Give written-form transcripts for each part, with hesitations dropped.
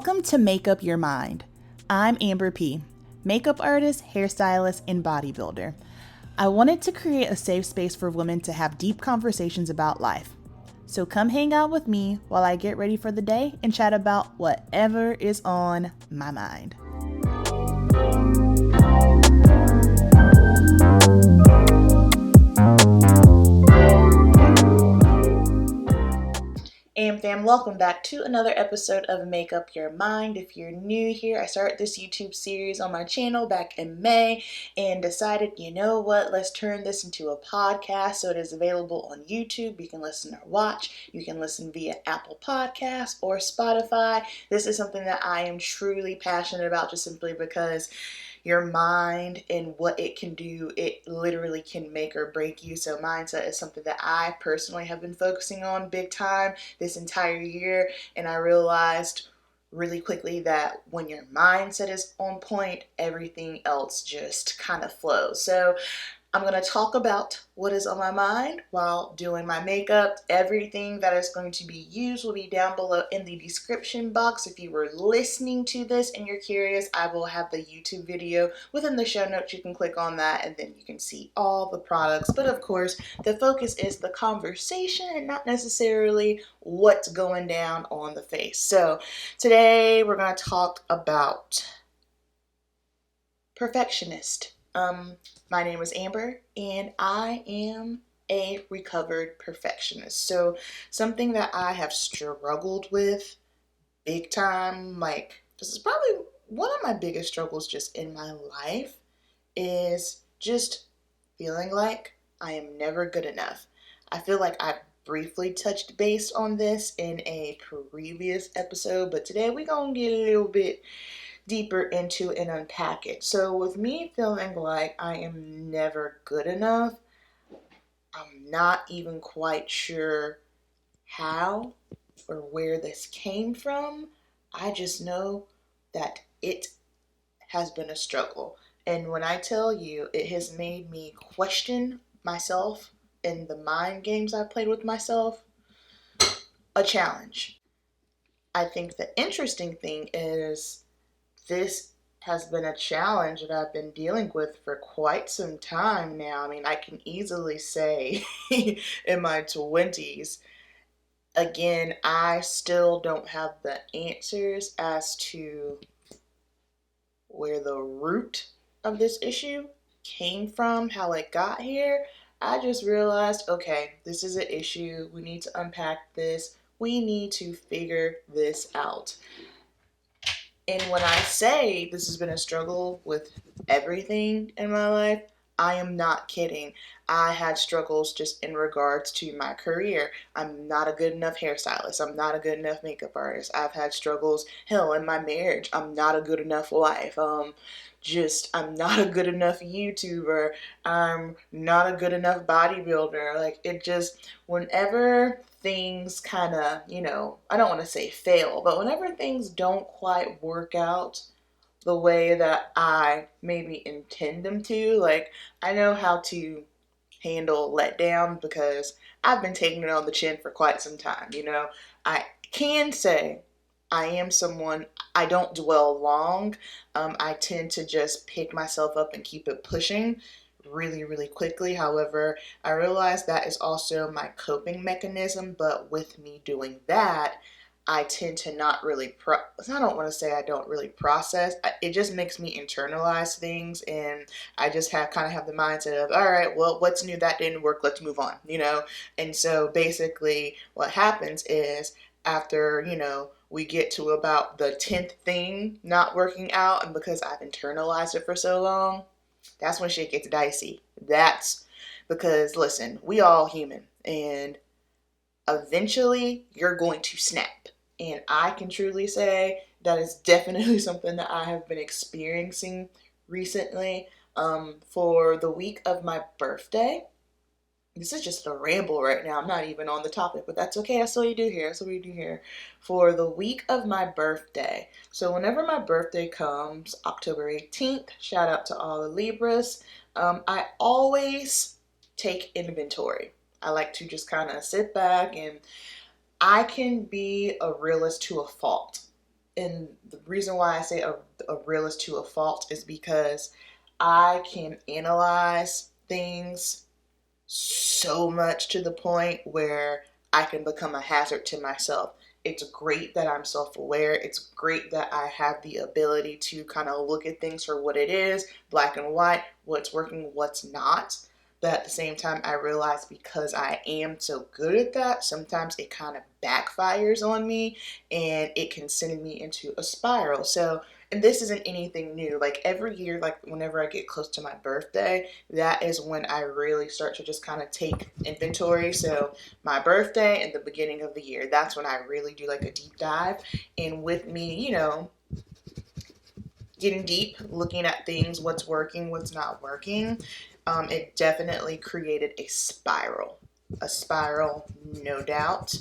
Welcome to Make Up Your Mind. I'm Amberp, makeup artist, hairstylist, and bodybuilder. I wanted to create a safe space for women to have deep conversations about life. So come hang out with me while I get ready for the day and chat about whatever is on my mind. AmFam, welcome back to another episode of Make Up Your Mind. If you're new here, I started this YouTube series on my channel back in May and decided, you know what, let's turn this into a podcast. So it is available on YouTube. You can listen or watch. You can listen via Apple Podcasts or Spotify. This is something that I am truly passionate about, just simply because your mind and what it can do, it literally can make or break you. So mindset is something that I personally have been focusing on big time this entire year. And I realized really quickly that when your mindset is on point, everything else just kind of flows. So I'm going to talk about what is on my mind while doing my makeup. Everything that is going to be used will be down below in the description box. If you were listening to this and you're curious, I will have the YouTube video within the show notes. You can click on that and then you can see all the products. But of course, the focus is the conversation and not necessarily what's going down on the face. So today we're going to talk about Perfectionist. My name is Amber, and I am a recovered perfectionist. So something that I have struggled with big time, like this is probably one of my biggest struggles just in my life, is just feeling like I am never good enough. I feel like I briefly touched base on this in a previous episode, but today we're gonna get a little bit deeper into and unpack it. So with me feeling like I am never good enough, I'm not even quite sure how or where this came from. I just know that it has been a struggle. And when I tell you, it has made me question myself and the mind games I played with myself, a challenge. I think the interesting thing is this has been a challenge that I've been dealing with for quite some time now. I mean, I can easily say in my 20s, again, I still don't have the answers as to where the root of this issue came from, how it got here. I just realized, okay, this is an issue. We need to unpack this. We need to figure this out. And when I say this has been a struggle with everything in my life, I am not kidding. I had struggles just in regards to my career. I'm not a good enough hairstylist. I'm not a good enough makeup artist. I've had struggles, hell, in my marriage. I'm not a good enough wife. I'm not a good enough YouTuber. I'm not a good enough bodybuilder. Like, it just, whenever things kind of, I don't want to say fail, but whenever things don't quite work out the way that I maybe intend them to, like, I know how to handle letdown because I've been taking it on the chin for quite some time. I can say I am someone, I don't dwell long. I tend to just pick myself up and keep it pushing really, really quickly. However, I realize that is also my coping mechanism, but with me doing that, I tend to not really, I don't want to say I don't really process. It just makes me internalize things, and I just kind of have the mindset of, all right, well, what's new? That didn't work. Let's move on, And so basically what happens is after, we get to about the 10th thing not working out, and because I've internalized it for so long, that's when shit gets dicey. That's because, listen, we all human, and eventually you're going to snap. And I can truly say that is definitely something that I have been experiencing recently. For the week of my birthday, this is just a ramble right now. I'm not even on the topic, but that's okay. That's what we do here. That's what we do here. For the week of my birthday. So whenever my birthday comes, October 18th, shout out to all the Libras, I always take inventory. I like to just kind of sit back, and I can be a realist to a fault. And the reason why I say a realist to a fault is because I can analyze things so much to the point where I can become a hazard to myself. It's great that I'm self aware. It's great that I have the ability to kind of look at things for what it is, black and white, what's working, what's not. But at the same time, I realize because I am so good at that, sometimes it kind of backfires on me and it can send me into a spiral. So, and this isn't anything new. Like every year, like whenever I get close to my birthday, that is when I really start to just kind of take inventory. So my birthday and the beginning of the year, that's when I really do like a deep dive. And with me, getting deep, looking at things, what's working, what's not working, it definitely created a spiral, no doubt.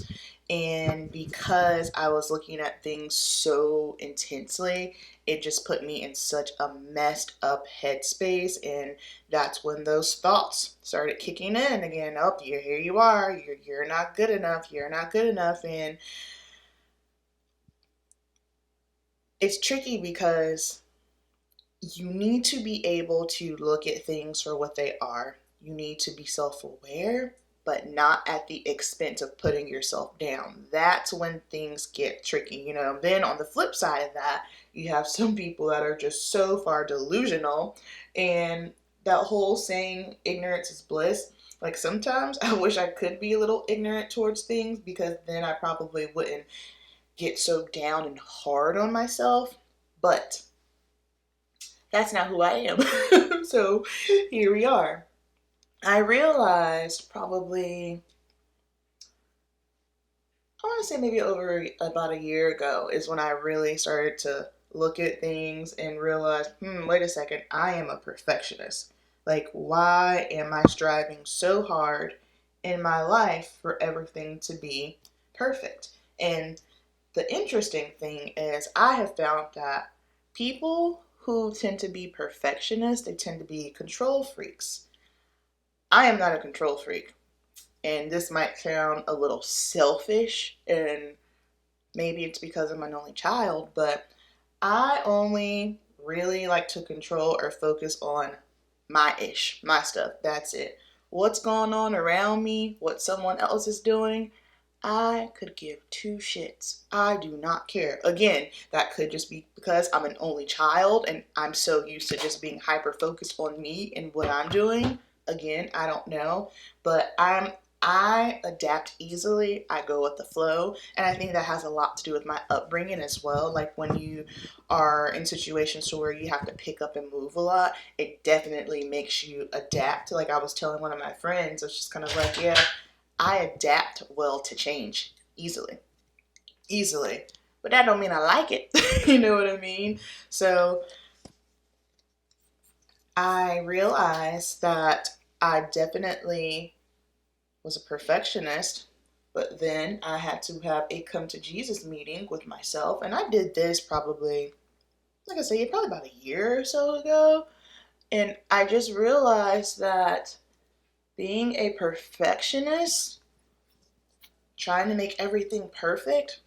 And because I was looking at things so intensely, it just put me in such a messed up headspace. And that's when those thoughts started kicking in again. Oh, here you are. You're not good enough. You're not good enough. And it's tricky because you need to be able to look at things for what they are. You need to be self aware, but not at the expense of putting yourself down. That's when things get tricky. Then on the flip side of that, you have some people that are just so far delusional, and that whole saying, ignorance is bliss. Like sometimes I wish I could be a little ignorant towards things because then I probably wouldn't get so down and hard on myself. But that's not who I am. So here we are. I realized probably, I want to say maybe over about a year ago is when I really started to look at things and realize, wait a second, I am a perfectionist. Like, why am I striving so hard in my life for everything to be perfect? And the interesting thing is, I have found that people who tend to be perfectionists, they tend to be control freaks. I am not a control freak. And this might sound a little selfish, and maybe it's because I'm an only child, but I only really like to control or focus on my stuff. That's it. What's going on around me, what someone else is doing, I could give two shits. I do not care. Again, that could just be because I'm an only child and I'm so used to just being hyper focused on me and what I'm doing. Again, I don't know, but I adapt easily. I go with the flow, and I think that has a lot to do with my upbringing as well. Like when you are in situations where you have to pick up and move a lot, it definitely makes you adapt. Like I was telling one of my friends, it's just kind of like, yeah, I adapt well to change easily. Easily. But that don't mean I like it. You know what I mean? So I realized that I definitely was a perfectionist, but then I had to have a come to Jesus meeting with myself. And I did this probably, like I said, probably about a year or so ago. And I just realized that being a perfectionist, trying to make everything perfect,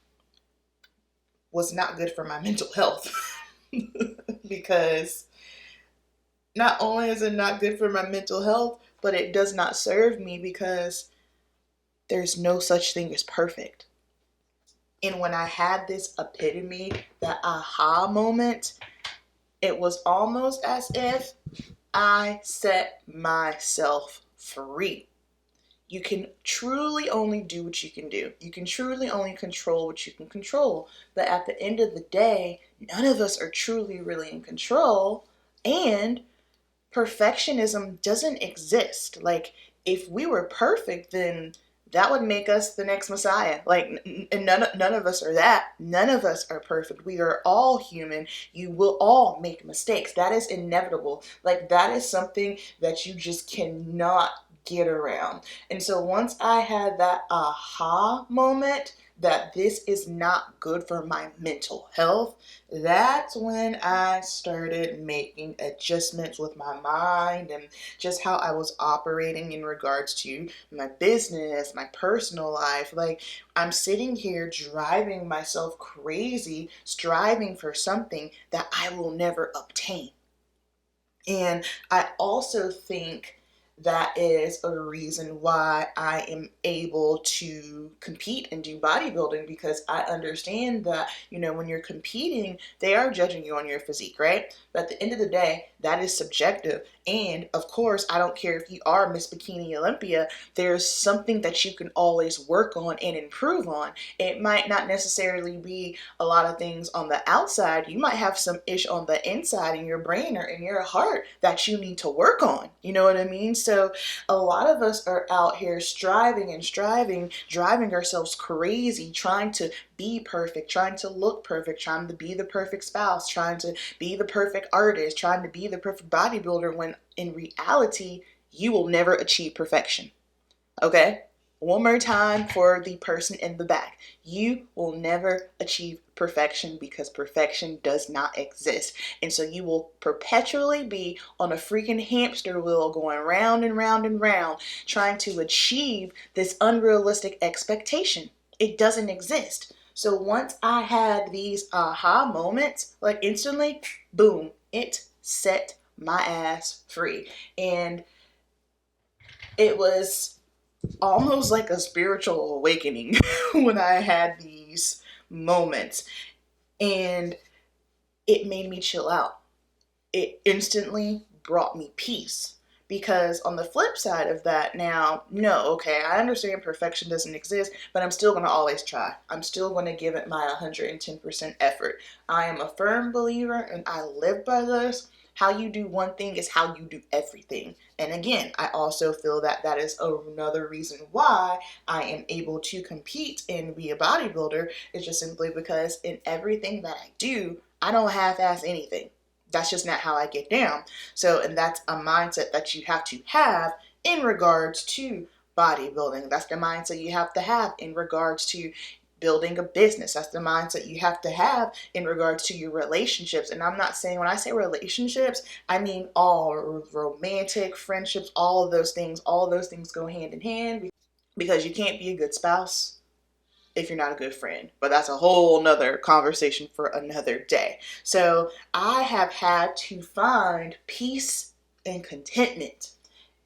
was not good for my mental health. Because not only is it not good for my mental health, but it does not serve me because there's no such thing as perfect. And when I had this epitome, that aha moment, it was almost as if I set myself free. You can truly only do what you can do. You can truly only control what you can control. But at the end of the day, none of us are truly really in control. And perfectionism doesn't exist. Like, if we were perfect, then that would make us the next Messiah. Like, and none of us are that. None of us are perfect. We are all human. You will all make mistakes. That is inevitable. Like, that is something that you just cannot get around. And so once I had that aha moment that this is not good for my mental health, that's when I started making adjustments with my mind and just how I was operating in regards to my business, my personal life. Like, I'm sitting here driving myself crazy, striving for something that I will never obtain. And I also think that is a reason why I am able to compete and do bodybuilding, because I understand that, when you're competing, they are judging you on your physique, right? But at the end of the day, that is subjective. And of course, I don't care if you are Miss Bikini Olympia, there's something that you can always work on and improve on. It might not necessarily be a lot of things on the outside. You might have some ish on the inside in your brain or in your heart that you need to work on. You know what I mean? So a lot of us are out here striving and striving, driving ourselves crazy, trying to be perfect, trying to look perfect, trying to be the perfect spouse, trying to be the perfect artist, trying to be the perfect bodybuilder, when in reality, you will never achieve perfection. Okay? One more time for the person in the back. You will never achieve perfection, because perfection does not exist. And so you will perpetually be on a freaking hamster wheel going round and round and round, trying to achieve this unrealistic expectation. It doesn't exist. So once I had these aha moments, like instantly, boom, it set my ass free. And it was almost like a spiritual awakening when I had these moments, and it made me chill out. It instantly brought me peace, because on the flip side of that, now, no, okay, I understand perfection doesn't exist, but I'm still going to always try. I'm still going to give it my 110% effort. I am a firm believer, and I live by this. How you do one thing is how you do everything. And again, I also feel that that is another reason why I am able to compete and be a bodybuilder, is just simply because in everything that I do, I don't half-ass anything. That's just not how I get down. So, and that's a mindset that you have to have in regards to bodybuilding. That's the mindset you have to have in regards to building a business. That's the mindset you have to have in regards to your relationships. And I'm not saying, when I say relationships, I mean all romantic, friendships, all of those things. All of those things go hand in hand, because you can't be a good spouse if you're not a good friend. But that's a whole nother conversation for another day. So I have had to find peace and contentment.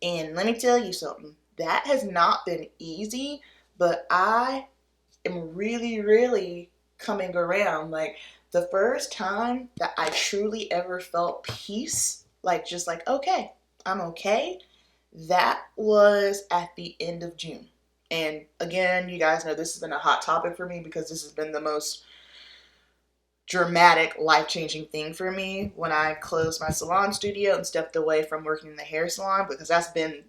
And let me tell you something, that has not been easy, but I am really, really coming around. Like, the first time that I truly ever felt peace, like just like, okay, I'm okay, that was at the end of June. And again, you guys know this has been a hot topic for me, because this has been the most dramatic, life-changing thing for me when I closed my salon studio and stepped away from working in the hair salon, because that's been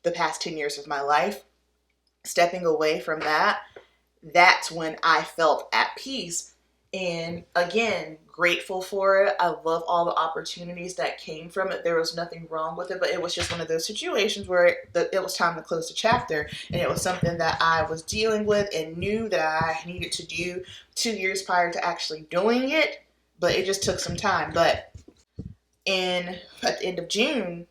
the past 10 years of my life. Stepping away from that, that's when I felt at peace. And again, grateful for it. I love all the opportunities that came from it. There was nothing wrong with it, but it was just one of those situations where it was time to close the chapter. And it was something that I was dealing with and knew that I needed to do 2 years prior to actually doing it. But it just took some time. But at the end of June,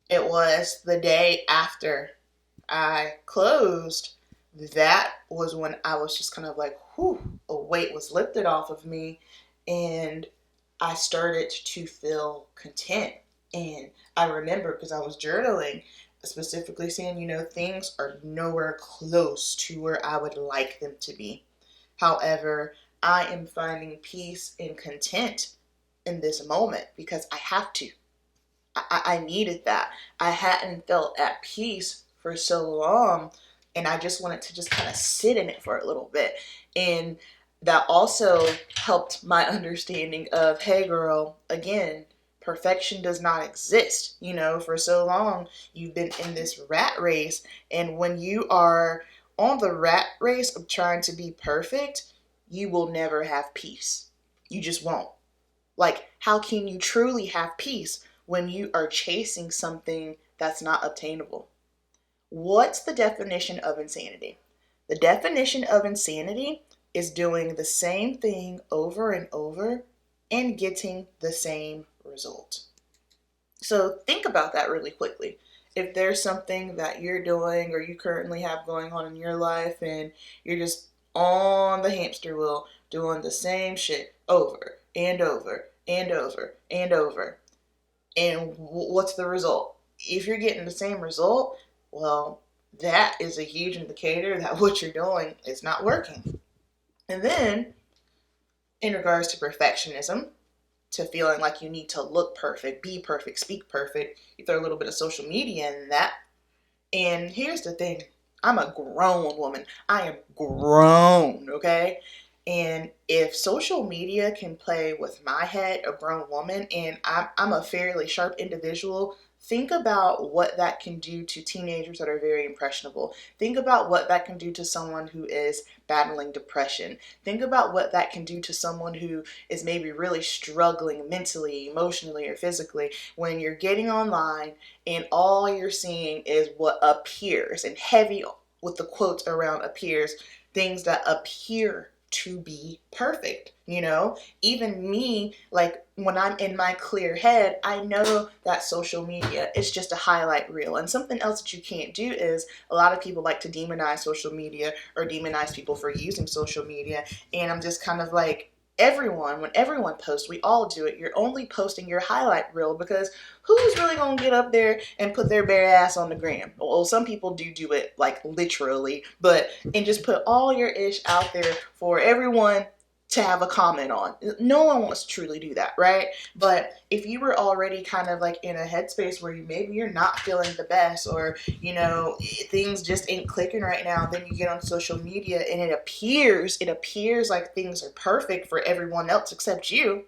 it was the day after I closed, that was when I was just kind of like, whew, a weight was lifted off of me, and I started to feel content. And I remember, because I was journaling, specifically saying, things are nowhere close to where I would like them to be. However, I am finding peace and content in this moment, because I have to. I needed that. I hadn't felt at peace for so long, and I just wanted to just kind of sit in it for a little bit. And that also helped my understanding of, hey girl, again, perfection does not exist. For so long you've been in this rat race, and when you are on the rat race of trying to be perfect, you will never have peace. You just won't. Like, how can you truly have peace when you are chasing something that's not obtainable? What's the definition of insanity? The definition of insanity is doing the same thing over and over and getting the same result. So think about that really quickly. If there's something that you're doing or you currently have going on in your life and you're just on the hamster wheel doing the same shit over and over and over and over, and what's the result? If you're getting the same result, well, that is a huge indicator that what you're doing is not working. And then, in regards to perfectionism, to feeling like you need to look perfect, be perfect, speak perfect, you throw a little bit of social media in that. And here's the thing, I'm a grown woman. I am grown, okay? And if social media can play with my head, a grown woman, and I'm a fairly sharp individual, think about what that can do to teenagers that are very impressionable. Think about what that can do to someone who is battling depression. Think about what that can do to someone who is maybe really struggling mentally, emotionally, or physically when you're getting online and all you're seeing is what appears, and heavy with the quotes around appears, things that appear to be perfect. Even me, like when I'm in my clear head, I know that social media is just a highlight reel. And something else that you can't do is a lot of people like to demonize social media or demonize people for using social media. And I'm just kind of like, when everyone posts, we all do it. You're only posting your highlight reel because who's really gonna get up there and put their bare ass on the gram? Well, some people do it like literally, and just put all your ish out there for everyone to have a comment on. No one wants to truly do that, right? But if you were already kind of like in a headspace where maybe you're not feeling the best, or things just ain't clicking right now, then you get on social media and it appears like things are perfect for everyone else except you.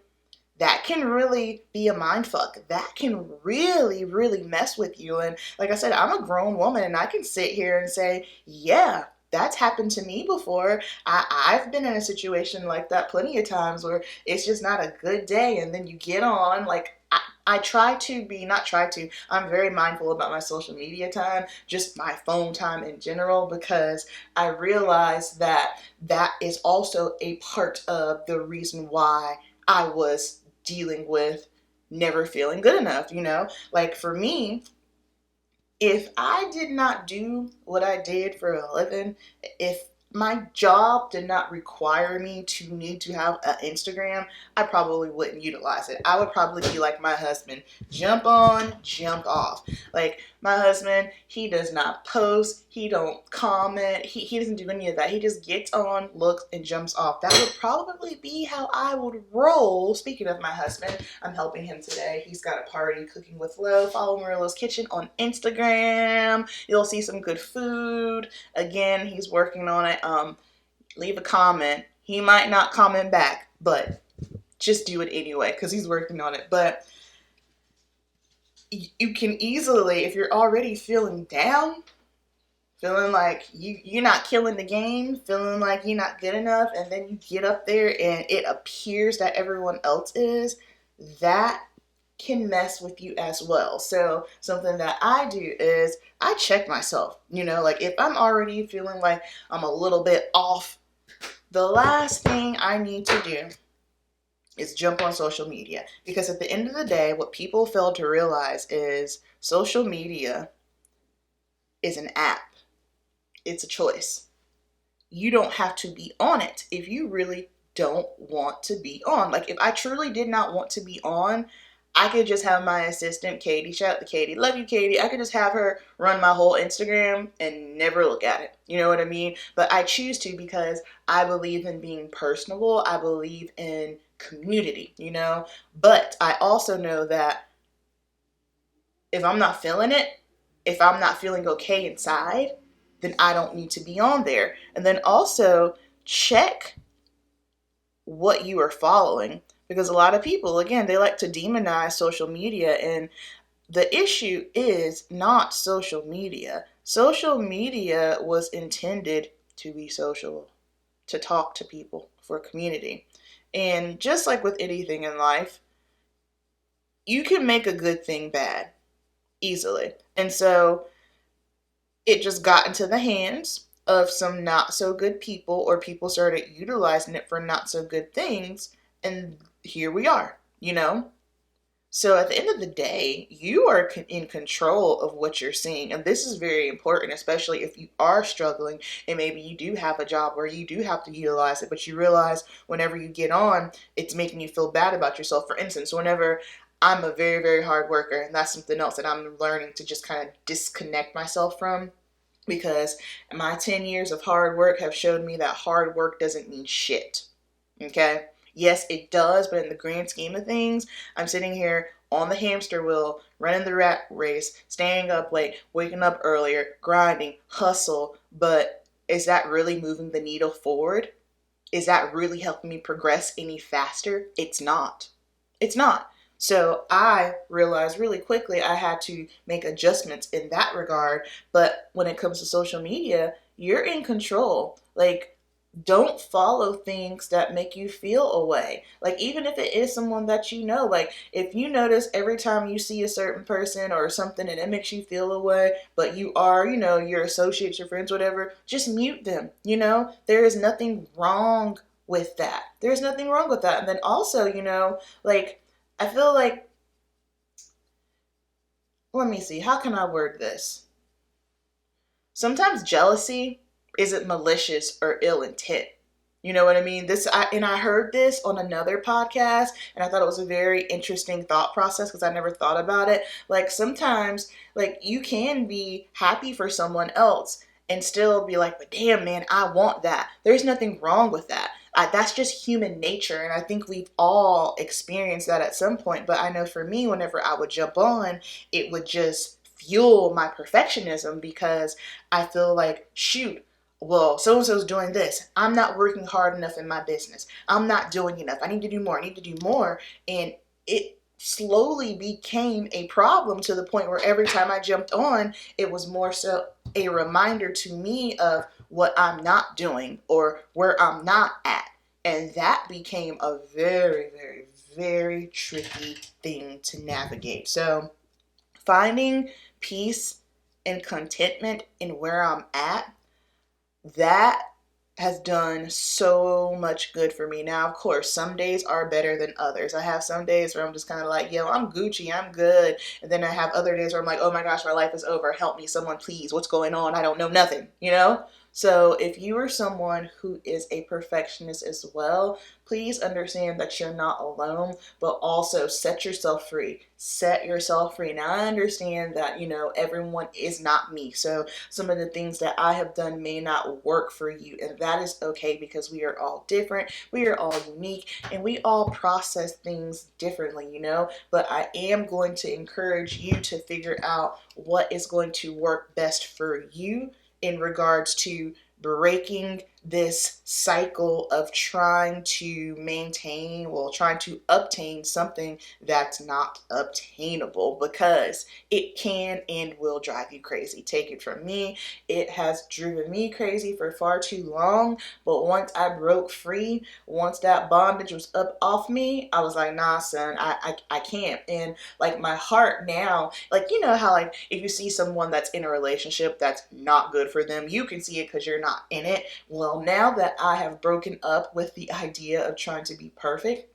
That can really be a mind fuck. That can really, really mess with you. And like I said, I'm a grown woman and I can sit here and say, yeah, that's happened to me before. I've been in a situation like that plenty of times where it's just not a good day. And then you get on, like, I try to be, not try to, I'm very mindful about my social media time, just my phone time in general, because I realize that that is also a part of the reason why I was dealing with never feeling good enough. Like for me, if I did not do what I did for a living, if my job did not require me to need to have an Instagram, I probably wouldn't utilize it. I would probably be like my husband, jump on, jump off. Like my husband, he does not post, he don't comment, he doesn't do any of that. He just gets on, looks, and jumps off. That would probably be how I would roll. Speaking of my husband, I'm helping him today. He's got a party, Cooking with Lo. Follow Marilla's Kitchen on Instagram. You'll see some good food. Again, he's working on it. Leave a comment. He might not comment back, but just do it anyway because he's working on it. But you can easily, if you're already feeling down, feeling like you're not killing the game, feeling like you're not good enough, and then you get up there and it appears that everyone else is, that can mess with you as well. So something that I do is I check myself. Like if I'm already feeling like I'm a little bit off, the last thing I need to do is jump on social media. Because at the end of the day, what people fail to realize is social media is an app. It's a choice. You don't have to be on it if you really don't want to be on. Like if I truly did not want to be on, I could just have my assistant, Katie, shout out to Katie, love you, Katie. I could just have her run my whole Instagram and never look at it. You know what I mean? But I choose to because I believe in being personable. I believe in community, But I also know that if I'm not feeling it, if I'm not feeling okay inside, then I don't need to be on there. And then also check what you are following, because a lot of people, again, they like to demonize social media, and the issue is not social media. Social media was intended to be social, to talk to people, for community. And just like with anything in life, you can make a good thing bad easily. And so It just got into the hands of some not so good people, or people started utilizing it for not so good things, and here we are, you know? So at the end of the day, you are in control of what you're seeing. And this is very important, especially if you are struggling and maybe you do have a job where you do have to utilize it, but you realize whenever you get on, it's making you feel bad about yourself. For instance, whenever I'm a very, very hard worker, and that's something else that I'm learning to just kind of disconnect myself from, because my 10 years of hard work have showed me that hard work doesn't mean shit. Okay? Yes, it does, but in the grand scheme of things, I'm sitting here on the hamster wheel, running the rat race, staying up late, waking up earlier, grinding, hustle, but is that really moving the needle forward? Is that really helping me progress any faster? It's not. It's not. So I realized really quickly I had to make adjustments in that regard. But when it comes to social media, you're in control. Like, don't follow things that make you feel away. Like, even if it is someone that you know, like if you notice every time you see a certain person or something and it makes you feel away, but you are, your associates, your friends, whatever, just mute them. There is nothing wrong with that. There's nothing wrong with that. And then also, like, I feel like, let me see, how can I word this? Sometimes jealousy isn't malicious or ill intent. You know what I mean? I heard this on another podcast, and I thought it was a very interesting thought process because I never thought about it. Like, sometimes, like, you can be happy for someone else and still be like, but damn, man, I want that. There's nothing wrong with that. That's just human nature, and I think we've all experienced that at some point. But I know for me, whenever I would jump on, it would just fuel my perfectionism, because I feel like, shoot, well, so and so's doing this. I'm not working hard enough in my business. I'm not doing enough. I need to do more. I need to do more. And it slowly became a problem, to the point where every time I jumped on, it was more so a reminder to me of what I'm not doing or where I'm not at. And that became a very, very, very tricky thing to navigate. So finding peace and contentment in where I'm at, that has done so much good for me. Now, of course, some days are better than others. I have some days where I'm just kind of like, yo, I'm Gucci, I'm good. And then I have other days where I'm like, oh my gosh, my life is over. Help me, someone, please. What's going on? I don't know nothing. So if you are someone who is a perfectionist as well, please understand that you're not alone, but also set yourself free. Set yourself free. Now, I understand that, everyone is not me. So some of the things that I have done may not work for you, and that is okay, because we are all different, we are all unique, and we all process things differently. But I am going to encourage you to figure out what is going to work best for you in regards to breaking this cycle of trying to trying to obtain something that's not obtainable, because it can and will drive you crazy. Take it from me, it has driven me crazy for far too long. But once I broke free, once that bondage was up off me, I was like, nah, son, I can't. And like, my heart now, like, how, like, if you see someone that's in a relationship that's not good for them, you can see it because you're not in it. Well, now that I have broken up with the idea of trying to be perfect,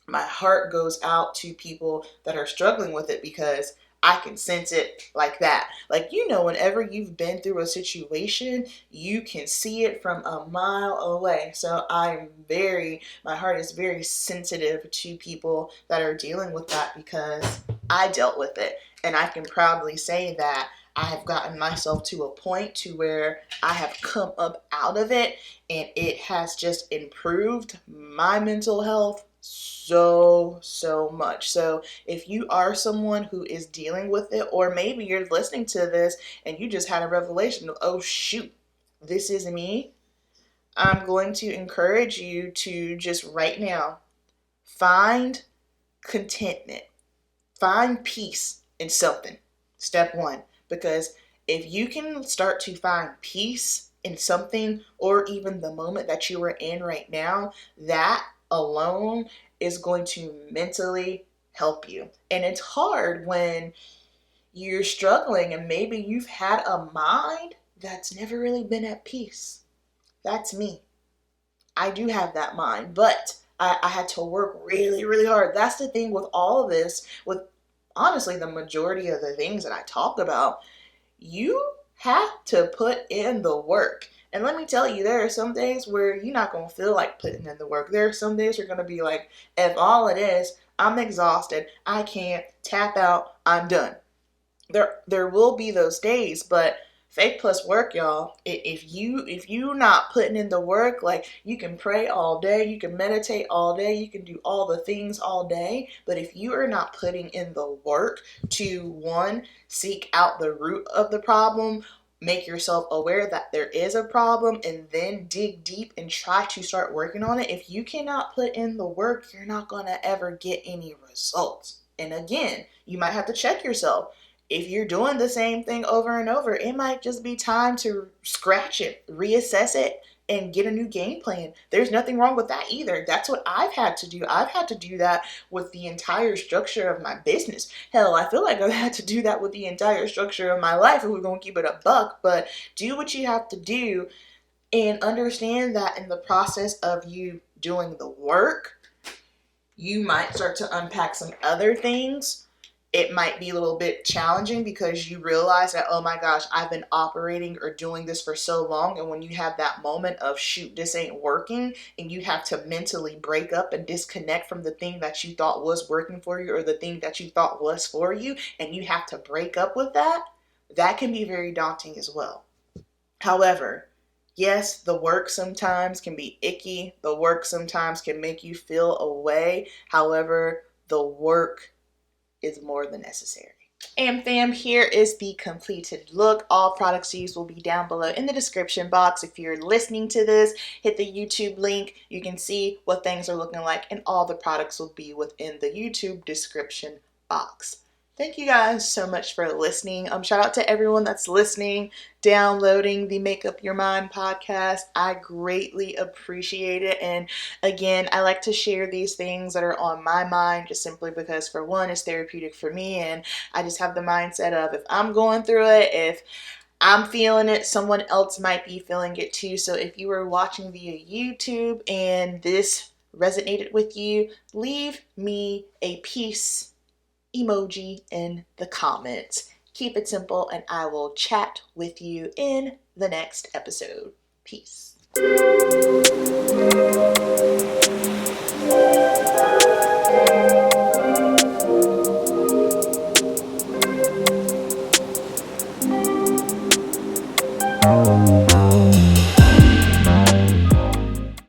my heart goes out to people that are struggling with it, because I can sense it like that. Like, whenever you've been through a situation, you can see it from a mile away. So my heart is very sensitive to people that are dealing with that, because I dealt with it. And I can proudly say that I have gotten myself to a point to where I have come up out of it, and it has just improved my mental health so much. So if you are someone who is dealing with it, or maybe you're listening to this and you just had a revelation of, oh shoot, this is me, I'm going to encourage you to just right now find contentment, find peace in something. Step one. Because if you can start to find peace in something, or even the moment that you are in right now, that alone is going to mentally help you. And it's hard when you're struggling and maybe you've had a mind that's never really been at peace. That's me. I do have that mind, but I had to work really, really hard. That's the thing with all of this, with honestly the majority of the things that I talk about. You have to put in the work. And let me tell you, there are some days where you're not going to feel like putting in the work. There are some days you're going to be like, if all it is, I'm exhausted, I can't, tap out, I'm done. There will be those days, but faith plus work, y'all. If you not putting in the work, like you can pray all day, you can meditate all day, you can do all the things all day, but if you are not putting in the work to one, seek out the root of the problem, make yourself aware that there is a problem, and then dig deep and try to start working on it. If you cannot put in the work, you're not going to ever get any results. And again, you might have to check yourself. If you're doing the same thing over and over, it might just be time to scratch it, reassess it, and get a new game plan. There's nothing wrong with that either. That's what I've had to do. I've had to do that with the entire structure of my business. Hell, I feel like I've had to do that with the entire structure of my life if we're going to keep it a buck. But do what you have to do and understand that in the process of you doing the work, you might start to unpack some other things. It might be a little bit challenging because you realize that, oh my gosh, I've been operating or doing this for so long. And when you have that moment of, shoot, this ain't working, and you have to mentally break up and disconnect from the thing that you thought was working for you or the thing that you thought was for you, and you have to break up with that, that can be very daunting as well. However, yes, the work sometimes can be icky. The work sometimes can make you feel away. However, the work is more than necessary. AmFam, here is the completed look. All products used will be down below in the description box. If you're listening to this, hit the YouTube link. You can see what things are looking like, and all the products will be within the YouTube description box. Thank you guys so much for listening. Shout out to everyone that's listening, downloading the Make Up Your Mind podcast. I greatly appreciate it. And again, I like to share these things that are on my mind just simply because, for one, it's therapeutic for me. And I just have the mindset of, if I'm going through it, if I'm feeling it, someone else might be feeling it too. So if you were watching via YouTube and this resonated with you, leave me a peace emoji in the comments. Keep it simple, and I will chat with you in the next episode. Peace.